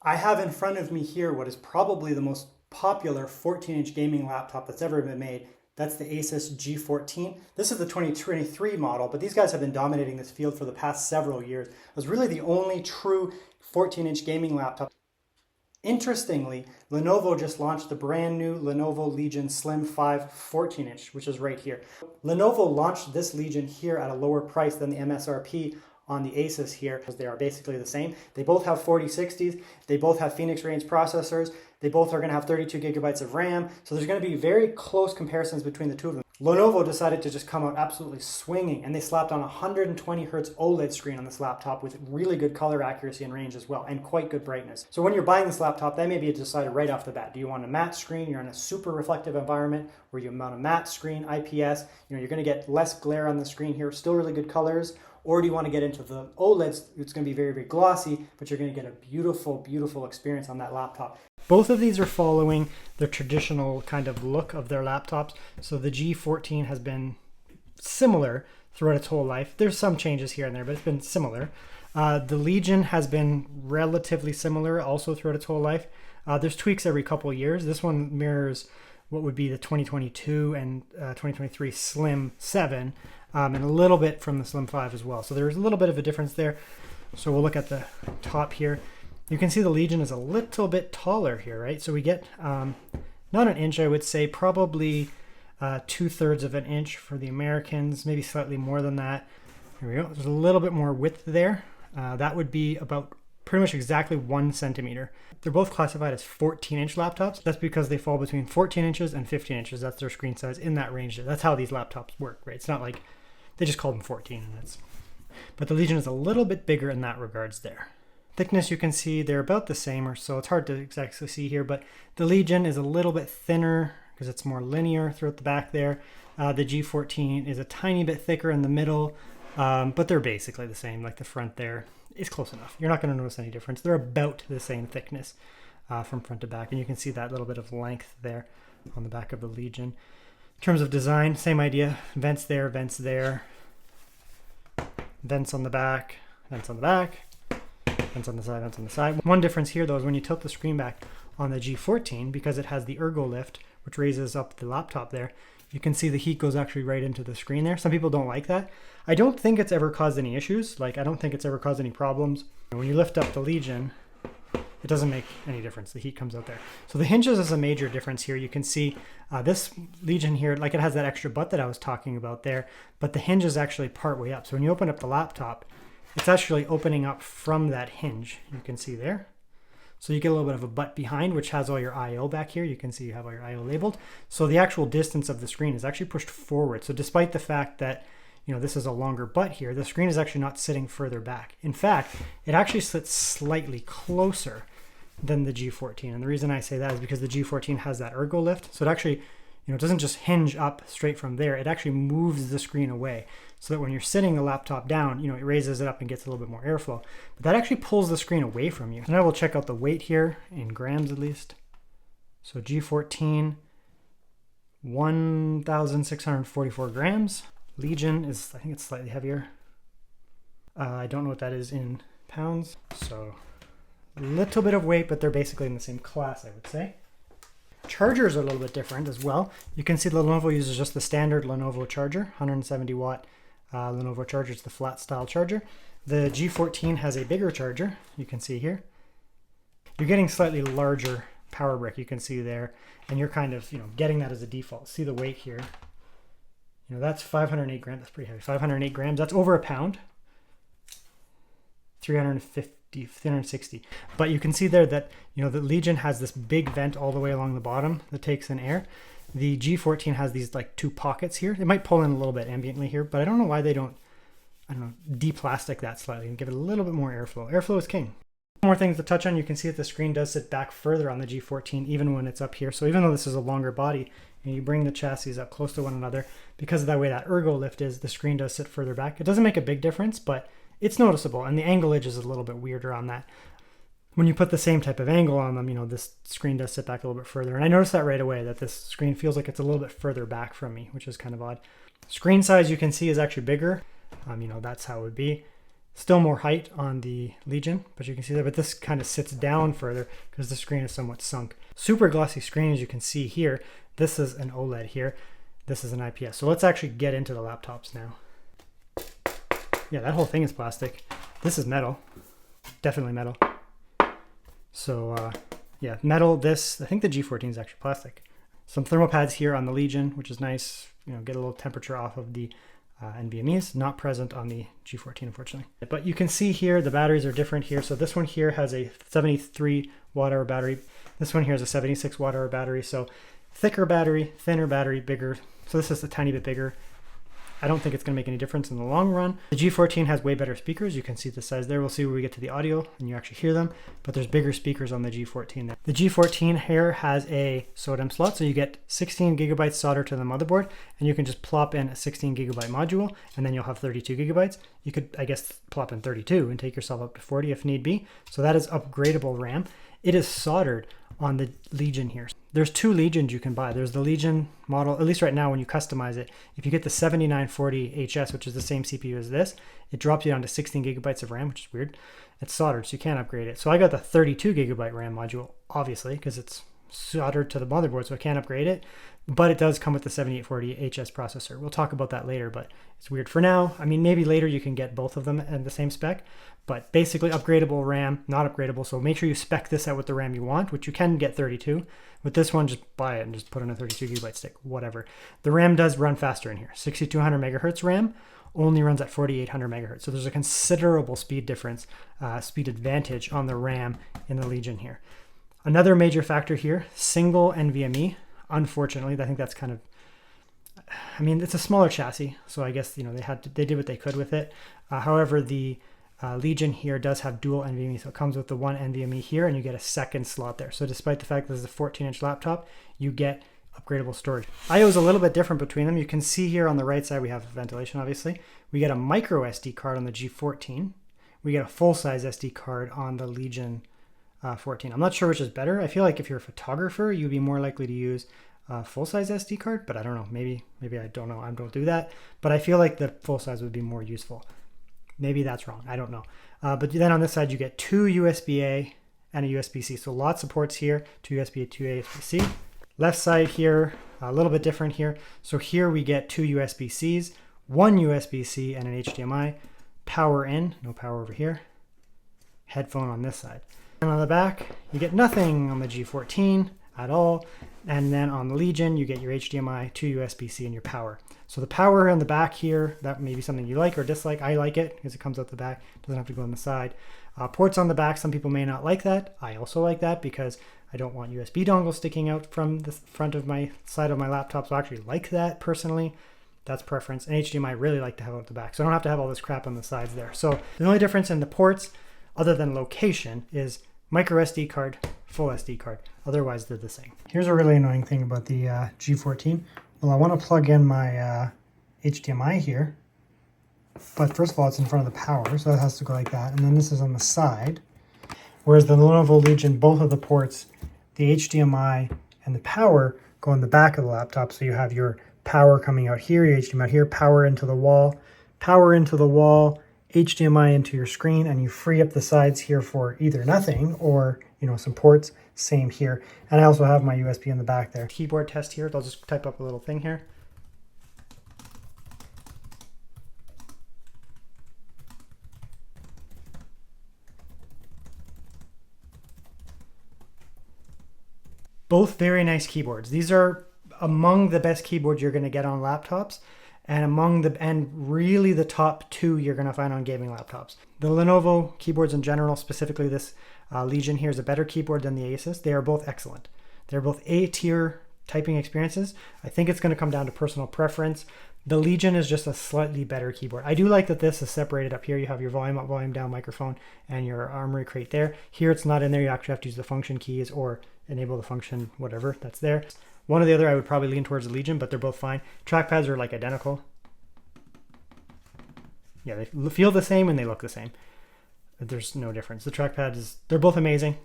I have in front of me here what is probably the most popular 14-inch gaming laptop that's ever been made. That's the Asus G14. This is the 2023 model, but these guys have been dominating this field for the past several years. It was really the only true 14-inch gaming laptop. Interestingly, Lenovo just launched the brand new Lenovo Legion Slim 5 14-inch, which is right here. Lenovo launched this Legion here at a lower price than the MSRP on the Asus here, because they are basically the same. They both have 4060s, they both have Phoenix range processors, they both are going to have 32 gigabytes of RAM, so there's going to be very close comparisons between the two of them. Lenovo decided to just come out absolutely swinging, and they slapped on a 120 Hz OLED screen on this laptop with really good color accuracy and range as well, and quite good brightness. So when you're buying this laptop, that may be decided right off the bat. Do you want a matte screen? You're in a super reflective environment where you mount a matte screen, IPS, you're going to get less glare on the screen here, still really good colors. Or do you want to get into the OLEDs? It's going to be very, very glossy, but you're going to get a beautiful, beautiful experience on that laptop. Both of these are following the traditional kind of look of their laptops. So the G14 has been similar throughout its whole life. There's some changes here and there, but it's been similar. The Legion has been relatively similar also throughout its whole life. There's tweaks every couple of years. This one mirrors what would be the 2022 and 2023 Slim 7. And a little bit from the Slim 5 as well. So there's a little bit of a difference there. So we'll look at the top here. You can see the Legion is a little bit taller here, right? So we get not an inch, I would say, probably 2/3 of an inch for the Americans, maybe slightly more than that. Here we go. There's a little bit more width there. That would be about pretty much exactly 1 centimeter. They're both classified as 14-inch laptops. That's because they fall between 14 inches and 15 inches. That's their screen size in that range. That's how these laptops work, right? It's not like they just call them 14. And that's... But the Legion is a little bit bigger in that regards there. Thickness, you can see they're about the same, or so it's hard to exactly see here, but the Legion is a little bit thinner because it's more linear throughout the back there. The G14 is a tiny bit thicker in the middle, but they're basically the same. Like the front there is close enough. You're not going to notice any difference. They're about the same thickness from front to back, and you can see that little bit of length there on the back of the Legion. In terms of design, same idea. Vents there, vents there. Vents on the back, vents on the back, vents on the side, vents on the side. One difference here though is when you tilt the screen back on the G14, because it has the ergo lift, which raises up the laptop there, you can see the heat goes actually right into the screen there. Some people don't like that. I don't think it's ever caused any issues. Like, I don't think it's ever caused any problems. When you lift up the Legion, it doesn't make any difference. The heat comes out there. So the hinges is a major difference here. You can see this Legion here, like it has that extra butt that I was talking about there, but the hinge is actually part way up. So when you open up the laptop, it's actually opening up from that hinge. You can see there. So you get a little bit of a butt behind, which has all your I/O back here. You can see you have all your I/O labeled. So the actual distance of the screen is actually pushed forward. So despite the fact that this is a longer butt here, the screen is actually not sitting further back. In fact, it actually sits slightly closer than the G14. And the reason I say that is because the G14 has that ergo lift. So it actually, it doesn't just hinge up straight from there. It actually moves the screen away so that when you're sitting the laptop down, it raises it up and gets a little bit more airflow. But that actually pulls the screen away from you. And I will check out the weight here in grams at least. So G14, 1,644 grams. Legion is, I think it's slightly heavier. I don't know what that is in pounds. So a little bit of weight, but they're basically in the same class, I would say. Chargers are a little bit different as well. You can see the Lenovo uses just the standard Lenovo charger, 170 watt Lenovo charger. It's the flat style charger. The G14 has a bigger charger. You can see here. You're getting slightly larger power brick. You can see there, and you're kind of getting that as a default. See the weight here. That's 508 grams. That's pretty heavy. 508 grams. That's over a pound. 360. But you can see there that the Legion has this big vent all the way along the bottom that takes in air. The G14 has these like 2 pockets here. It might pull in a little bit ambiently here, but I don't know why they don't, de-plastic that slightly and give it a little bit more airflow. Airflow is king. More things to touch on. You can see that the screen does sit back further on the G14 even when it's up here. So even though this is a longer body and you bring the chassis up close to one another, because of that way that ergo lift is, the screen does sit further back. It doesn't make a big difference, but it's noticeable, and the angle edge is a little bit weirder on that. When you put the same type of angle on them, this screen does sit back a little bit further. And I noticed that right away, that this screen feels like it's a little bit further back from me, which is kind of odd. Screen size, you can see, is actually bigger. That's how it would be. Still more height on the Legion, but you can see that, but this kind of sits down further because the screen is somewhat sunk. Super glossy screen, as you can see here. This is an OLED here. This is an IPS. So let's actually get into the laptops now. Yeah, that whole thing is plastic. This is metal, definitely metal. So yeah, metal, this, I think the G14 is actually plastic. Some thermal pads here on the Legion, which is nice. You know, get a little temperature off of the NVMe's, not present on the G14, unfortunately. But you can see here, the batteries are different here. So this one here has a 73 watt hour battery. This one here is a 76 watt hour battery. So thicker battery, thinner battery, bigger. So this is a tiny bit bigger. I don't think it's going to make any difference in the long run. The G14 has way better speakers. You can see the size there. We'll see when we get to the audio and you actually hear them, but there's bigger speakers on the G14 there. The G14 here has a SODIMM slot, so you get 16 gigabytes soldered to the motherboard, and you can just plop in a 16 gigabyte module, and then you'll have 32 gigabytes. You could, I guess, plop in 32 and take yourself up to 40 if need be. So that is upgradable RAM. It is soldered on the Legion here. There's two Legions you can buy. There's the Legion model, at least right now when you customize it. If you get the 7940 HS, which is the same CPU as this, it drops you down to 16 gigabytes of RAM, which is weird. It's soldered, so you can't upgrade it. So I got the 32 gigabyte RAM module, obviously, because it's soldered to the motherboard, so I can't upgrade it. But it does come with the 7840 HS processor. We'll talk about that later, but it's weird for now. I mean, maybe later you can get both of them at the same spec, but basically upgradable RAM, not upgradable. So make sure you spec this out with the RAM you want, which you can get 32. With this one, just buy it and just put in a 32 gigabyte stick, whatever. The RAM does run faster in here. 6200 megahertz RAM only runs at 4800 megahertz. So there's a considerable speed difference, speed advantage on the RAM in the Legion here. Another major factor here, single NVMe. Unfortunately, I think that's kind of, I mean, it's a smaller chassis, so I guess, you know, they did what they could with it. However, the Legion here does have dual NVMe, so it comes with the one NVMe here, and you get a second slot there. So despite the fact that this is a 14-inch laptop, you get upgradable storage. I/O is a little bit different between them. You can see here on the right side, we have ventilation, obviously. We get a micro SD card on the G14. We get a full-size SD card on the Legion 14. I'm not sure which is better. I feel like if you're a photographer, you'd be more likely to use a full-size SD card, but I don't know. Maybe I don't know. I don't do that. But I feel like the full-size would be more useful. Maybe that's wrong. I don't know. But then on this side, you get two USB-A and a USB-C. So lots of ports here, two USB-A, two USB-C. Left side here, a little bit different here. So here we get two USB-Cs, one USB-C and an HDMI. Power in, no power over here. Headphone on this side. And on the back, you get nothing on the G14 at all. And then on the Legion, you get your HDMI, two USB-C, and your power. So the power on the back here, that may be something you like or dislike. I like it because it comes out the back. It doesn't have to go on the side. Ports on the back, some people may not like that. I also like that because I don't want USB dongles sticking out from the front of my side of my laptop. So I actually like that personally. That's preference. And HDMI I really like to have out the back. So I don't have to have all this crap on the sides there. So the only difference in the ports, other than location, is micro SD card, full SD card. Otherwise, they're the same. Here's a really annoying thing about the G14. Well, I want to plug in my HDMI here, but first of all, it's in front of the power, so it has to go like that. And then this is on the side. Whereas the Lenovo Legion, both of the ports, the HDMI and the power, go on the back of the laptop. So you have your power coming out here, your HDMI out here, power into the wall, HDMI into your screen, and you free up the sides here for either nothing or, you know, some ports. Same here. And I also have my USB in the back there. Keyboard test here. I'll just type up a little thing here. Both very nice keyboards. These are among the best keyboards you're going to get on laptops, and really the top two you're going to find on gaming laptops. The Lenovo keyboards in general, specifically this Legion here, is a better keyboard than the Asus. They are both excellent. They're both A-tier typing experiences. I think it's going to come down to personal preference. The Legion is just a slightly better keyboard. I do like that this is separated up here. You have your volume up, volume down microphone and your armory crate there. Here it's not in there. You actually have to use the function keys or enable the function, whatever that's there. One or the other, I would probably lean towards the Legion, but they're both fine. Trackpads are like identical. Yeah, they feel the same and they look the same. There's no difference. The trackpad they're both amazing.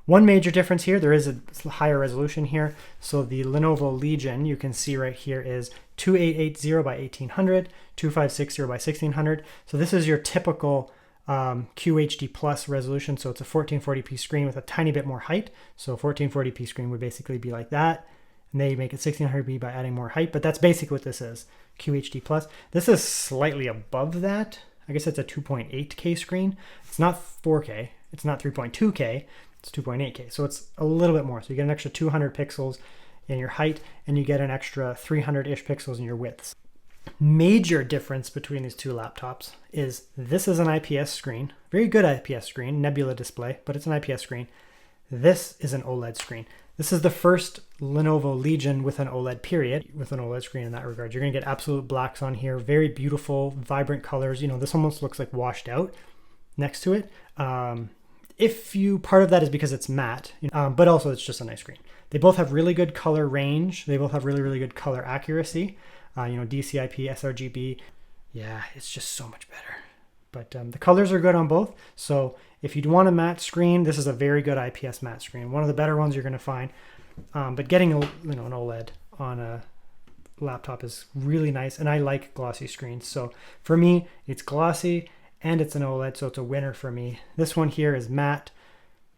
One major difference here, there is a higher resolution here. So the Lenovo Legion, you can see right here, is 2880 by 1800, 2560 by 1600. So this is your typical QHD plus resolution, so it's a 1440p screen with a tiny bit more height. So 1440p screen would basically be like that, and they make it 1600p by adding more height, but that's basically what this is, QHD plus. This is slightly above that. I guess it's a 2.8K screen. It's not 4K, it's not 3.2K, it's 2.8K, so it's a little bit more. So you get an extra 200 pixels in your height, and you get an extra 300-ish pixels in your widths. Major difference between these two laptops is this is an IPS screen, very good IPS screen, Nebula display, but it's an IPS screen. This is an OLED screen. This is the first Lenovo Legion with an OLED period, with an OLED screen in that regard. You're gonna get absolute blacks on here, very beautiful, vibrant colors. You know, this almost looks like washed out next to it. Part of that is because it's matte, but also it's just a nice screen. They both have really good color range. They both have really, really good color accuracy. DCI-P, sRGB. Yeah, it's just so much better. But the colors are good on both. So if you want a matte screen, this is a very good IPS matte screen. One of the better ones you're going to find. But getting an OLED on a laptop is really nice, and I like glossy screens. So for me, it's glossy and it's an OLED, so it's a winner for me. This one here is matte,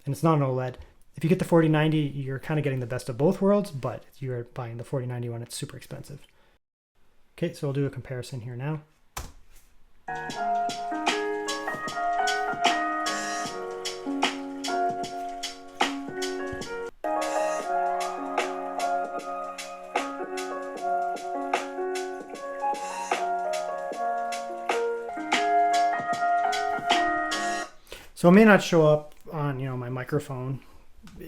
and it's not an OLED. If you get the 4090, you're kind of getting the best of both worlds, but if you're buying the 4090 one, it's super expensive. Okay, so we'll do a comparison here now. So it may not show up on, my microphone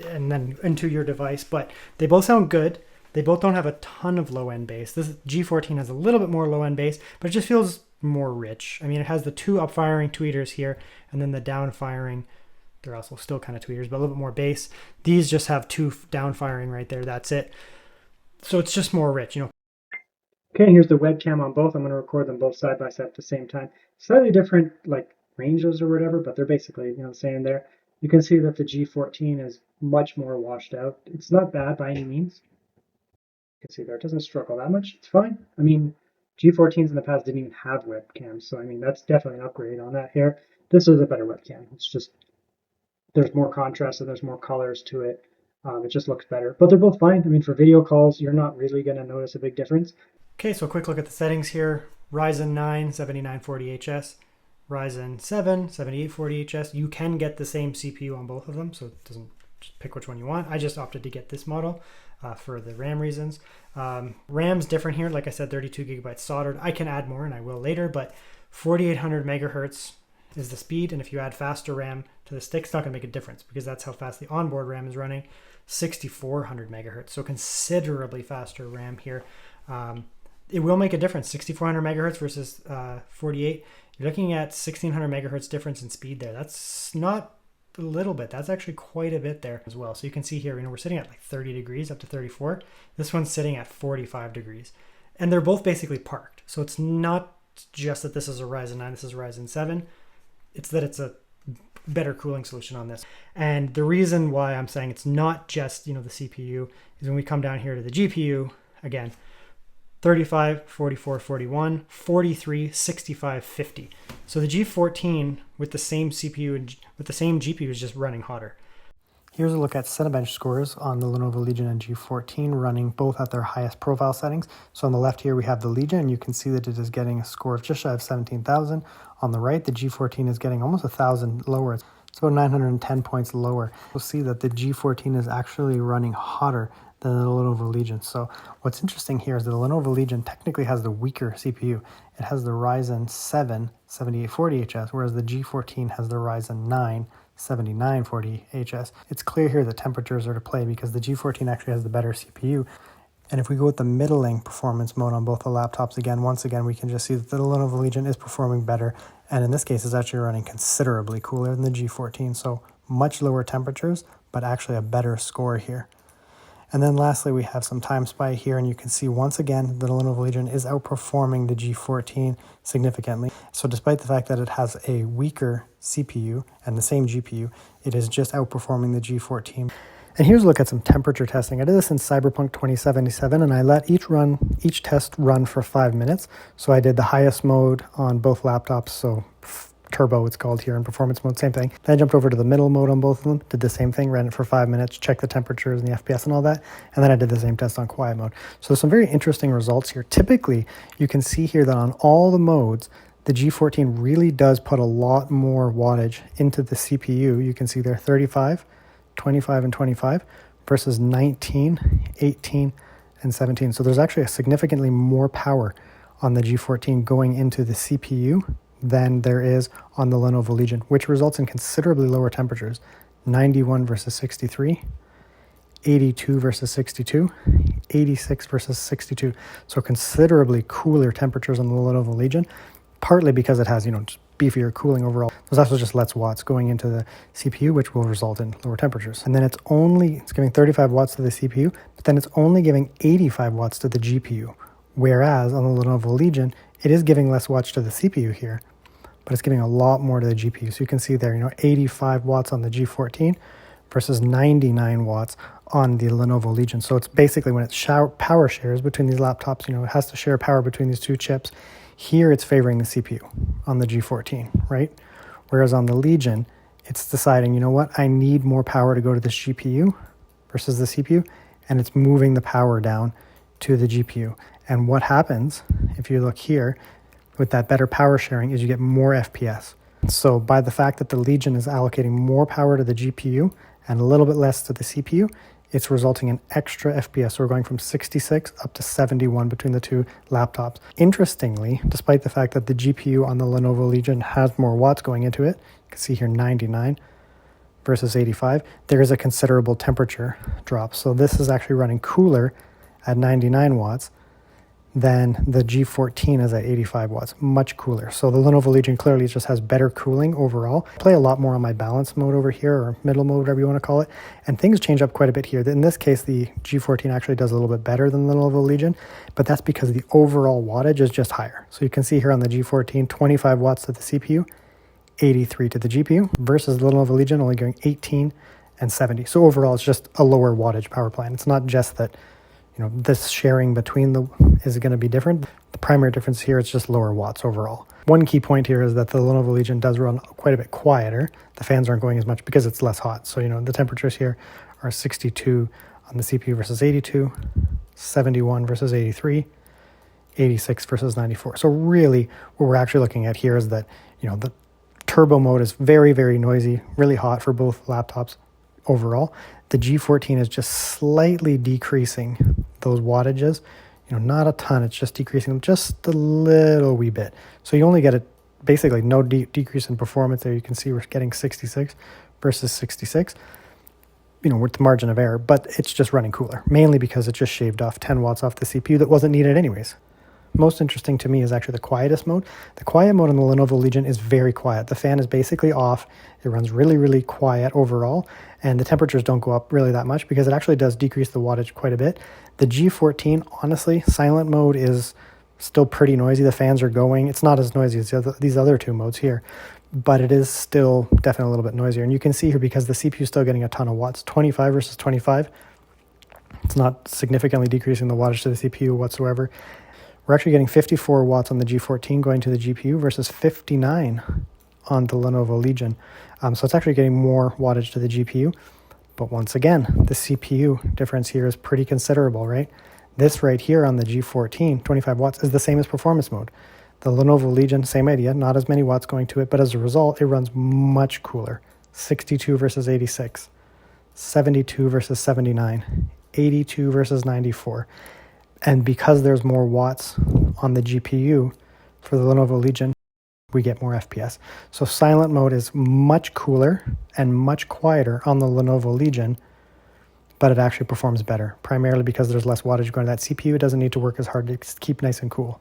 and then into your device, but they both sound good. They both don't have a ton of low-end bass. This G14 has a little bit more low-end bass, but it just feels more rich. I mean, it has the two up-firing tweeters here, and then the down-firing, they're also still kind of tweeters, but a little bit more bass. These just have two down-firing right there. That's it. So it's just more rich, Okay, here's the webcam on both. I'm going to record them both side by side at the same time. Slightly different, ranges or whatever, but they're basically, the same there. You can see that the G14 is much more washed out. It's not bad by any means. You can see there, it doesn't struggle that much. It's fine. I mean, G14s in the past didn't even have webcams, so I mean, that's definitely an upgrade on that here. This is a better webcam. It's just, there's more contrast and there's more colors to it. It just looks better, but they're both fine. I mean, for video calls, you're not really going to notice a big difference. Okay, so a quick look at the settings here. Ryzen 9 7940HS, Ryzen 7 7840HS. You can get the same CPU on both of them, so it doesn't, just pick which one you want. I just opted to get this model for the RAM reasons. RAM's different here. Like I said, 32 gigabytes soldered. I can add more, and I will later, but 4800 megahertz is the speed, and if you add faster RAM to the stick, it's not going to make a difference because that's how fast the onboard RAM is running. 6400 megahertz, so considerably faster RAM here. It will make a difference. 6400 megahertz versus 48. You're looking at 1600 megahertz difference in speed there. That's not a little bit. That's actually quite a bit there as well. So you can see here, we're sitting at 30 degrees up to 34. This one's sitting at 45 degrees. And they're both basically parked. So it's not just that this is a Ryzen 9, this is a Ryzen 7. It's that it's a better cooling solution on this. And the reason why I'm saying it's not just, the CPU is when we come down here to the GPU, again, 35, 44, 41, 43, 65, 50. So the G14 with the same CPU and with the same GPU is just running hotter. Here's a look at Cinebench scores on the Lenovo Legion and G14 running both at their highest profile settings. So on the left here we have the Legion, and you can see that it is getting a score of just shy of 17,000. On the right, the G14 is getting almost 1,000 lower. It's about 910 points lower. You'll see that the G14 is actually running hotter than the Lenovo Legion. So what's interesting here is that the Lenovo Legion technically has the weaker CPU. It has the Ryzen 7 7840HS, whereas the G14 has the Ryzen 9 7940HS. It's clear here that temperatures are to play because the G14 actually has the better CPU. And if we go with the middling performance mode on both the laptops, once again, we can just see that the Lenovo Legion is performing better. And in this case, it's actually running considerably cooler than the G14. So much lower temperatures, but actually a better score here. And then lastly, we have some Timespy here, and you can see once again the Lenovo Legion is outperforming the G14 significantly. So despite the fact that it has a weaker CPU and the same GPU, it is just outperforming the G14. And here's a look at some temperature testing. I did this in Cyberpunk 2077, and I let each test run for 5 minutes. So I did the highest mode on both laptops, so turbo it's called here in performance mode, same thing. Then I jumped over to the middle mode on both of them, did the same thing, ran it for 5 minutes, checked the temperatures and the FPS and all that, and then I did the same test on quiet mode. So there's some very interesting results here. Typically, you can see here that on all the modes, the G14 really does put a lot more wattage into the CPU. You can see there 35, 25, and 25 versus 19, 18, and 17. So there's actually a significantly more power on the G14 going into the CPU than there is on the Lenovo Legion, which results in considerably lower temperatures. 91 versus 63, 82 versus 62, 86 versus 62. So considerably cooler temperatures on the Lenovo Legion, partly because it has, just beefier cooling overall. There's also just less watts going into the CPU, which will result in lower temperatures. And then it's giving 35 watts to the CPU, but then it's only giving 85 watts to the GPU. Whereas on the Lenovo Legion, it is giving less watts to the CPU here, but it's giving a lot more to the GPU. So you can see there, 85 watts on the G14 versus 99 watts on the Lenovo Legion. So it's basically when it's power shares between these laptops, it has to share power between these two chips. Here it's favoring the CPU on the G14, right? Whereas on the Legion, it's deciding, you know what, I need more power to go to this GPU versus the CPU, and it's moving the power down to the GPU. And what happens, if you look here, with that better power sharing is you get more FPS. So by the fact that the Legion is allocating more power to the GPU and a little bit less to the CPU, it's resulting in extra FPS. So we're going from 66 up to 71 between the two laptops. Interestingly, despite the fact that the GPU on the Lenovo Legion has more watts going into it, you can see here 99 versus 85, there is a considerable temperature drop. So this is actually running cooler at 99 watts than the G14 is at 85 watts, much cooler. So the Lenovo Legion clearly just has better cooling overall. I play a lot more on my balance mode over here, or middle mode, whatever you want to call it, and things change up quite a bit here. In this case, the G14 actually does a little bit better than the Lenovo Legion, but that's because the overall wattage is just higher. So you can see here on the G14, 25 watts to the CPU, 83 to the GPU, versus the Lenovo Legion only going 18 and 70. So overall, it's just a lower wattage power plant. It's not just that this sharing between is going to be different. The primary difference here is just lower watts overall. One key point here is that the Lenovo Legion does run quite a bit quieter. The fans aren't going as much because it's less hot. So, the temperatures here are 62 on the CPU versus 82, 71 versus 83, 86 versus 94. So really what we're actually looking at here is that, the turbo mode is very, very noisy, really hot for both laptops overall. The G14 is just slightly decreasing those wattages, not a ton. It's just decreasing them just a little wee bit. So you only get basically no decrease in performance there. You can see we're getting 66 versus 66, with the margin of error, but it's just running cooler, mainly because it just shaved off 10 watts off the CPU that wasn't needed anyways. Most interesting to me is actually the quietest mode. The quiet mode on the Lenovo Legion is very quiet. The fan is basically off. It runs really, really quiet overall, and the temperatures don't go up really that much because it actually does decrease the wattage quite a bit. The G14, honestly, silent mode is still pretty noisy. The fans are going. It's not as noisy as these other two modes here, but it is still definitely a little bit noisier. And you can see here because the CPU is still getting a ton of watts, 25 versus 25. It's not significantly decreasing the wattage to the CPU whatsoever. We're actually getting 54 watts on the G14 going to the GPU versus 59 on the Lenovo Legion. So it's actually getting more wattage to the GPU. But once again, the CPU difference here is pretty considerable, right? This right here on the G14, 25 watts, is the same as performance mode. The Lenovo Legion, same idea, not as many watts going to it, but as a result, it runs much cooler. 62 versus 86, 72 versus 79, 82 versus 94. And because there's more watts on the GPU for the Lenovo Legion, we get more FPS. So silent mode is much cooler and much quieter on the Lenovo Legion, but it actually performs better, primarily because there's less wattage going to that CPU. It doesn't need to work as hard to keep nice and cool.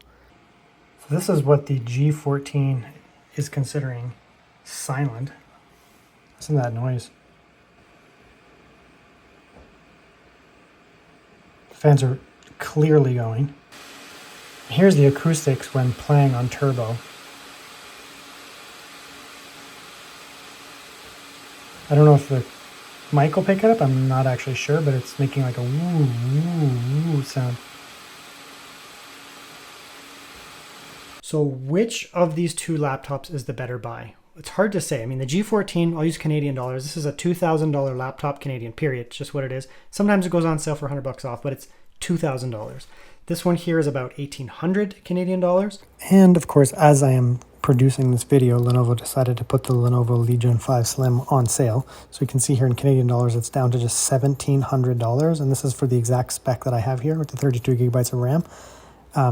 So this is what the G14 is considering silent. Listen to that noise. The fans are clearly going. Here's the acoustics when playing on turbo. I don't know if the mic will pick it up. I'm not actually sure, but it's making like a woo, woo, woo sound. So which of these two laptops is the better buy? it's hard to say. I mean, the G14, I'll use Canadian dollars. This is a $2,000 laptop, Canadian, period. It's just what it is. Sometimes it goes on sale for $100 off, but it's $2,000. This one here is about 1,800 Canadian dollars. And of course, as I am producing this video, Lenovo decided to put the Lenovo Legion 5 Slim on sale. So you can see here in Canadian dollars, it's down to just $1,700. And this is for the exact spec that I have here with the 32 gigabytes of RAM.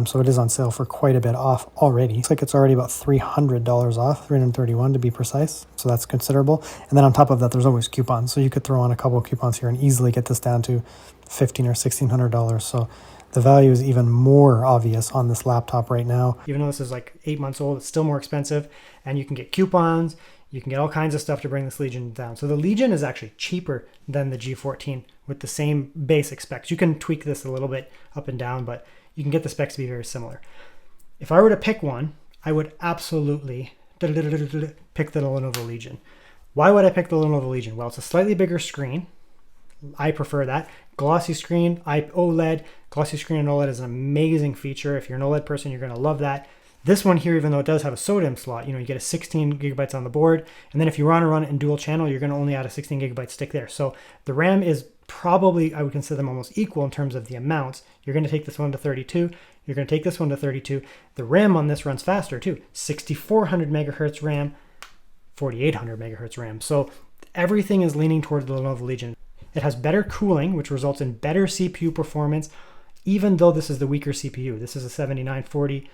So it is on sale for quite a bit off already. Looks like it's already about $300 off, $331 to be precise. So that's considerable. And then on top of that, there's always coupons. So you could throw on a couple of coupons here and easily get this down to $1,500 or $1,600. So the value is even more obvious on this laptop right now. Even though this is like 8 months old, it's still more expensive, and you can get coupons, you can get all kinds of stuff to bring this Legion down. So the Legion is actually cheaper than the G14 with the same basic specs. You can tweak this a little bit up and down, but you can get the specs to be very similar. If I were to pick one, I would absolutely pick the Lenovo Legion. Why would I pick the Lenovo Legion? Well, it's a slightly bigger screen. I prefer that. Glossy screen, OLED. Glossy screen and OLED is an amazing feature. If you're an OLED person, you're going to love that. This one here, even though it does have a SODIMM slot, you get a 16 gigabytes on the board. And then if you want to run it in dual channel, you're going to only add a 16 gigabyte stick there. So the RAM is probably, I would consider them almost equal in terms of the amounts. You're going to take this one to 32. You're going to take this one to 32. The RAM on this runs faster too. 6400 megahertz RAM, 4800 megahertz RAM. So everything is leaning toward the Lenovo Legion. It has better cooling, which results in better CPU performance, even though this is the weaker CPU. This is a 7940HS.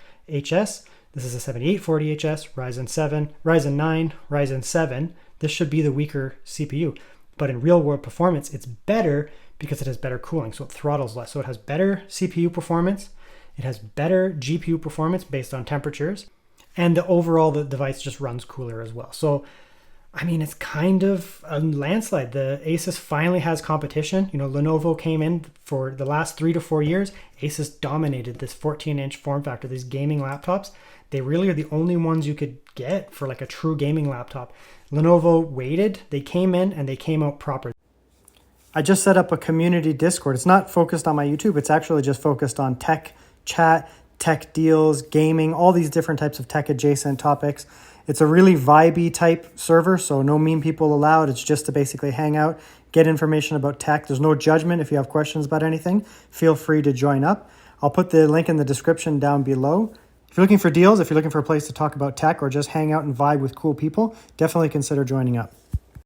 This is a 7840HS, Ryzen 9, Ryzen 7. This should be the weaker CPU. But in real world performance, it's better because it has better cooling, so it throttles less. So it has better CPU performance. It has better GPU performance based on temperatures. And the device just runs cooler as well. So I mean, it's kind of a landslide. The Asus finally has competition. Lenovo came in for the last 3 to 4 years. Asus dominated this 14-inch form factor, these gaming laptops. They really are the only ones you could get for like a true gaming laptop. Lenovo waited. They came in and they came out proper. I just set up a community Discord. It's not focused on my YouTube. It's actually just focused on tech chat, tech deals, gaming, all these different types of tech adjacent topics. It's a really vibey type server, so no mean people allowed. It's just to basically hang out, get information about tech. There's no judgment. If you have questions about anything, feel free to join up. I'll put the link in the description down below. If you're looking for deals, if you're looking for a place to talk about tech or just hang out and vibe with cool people, definitely consider joining up.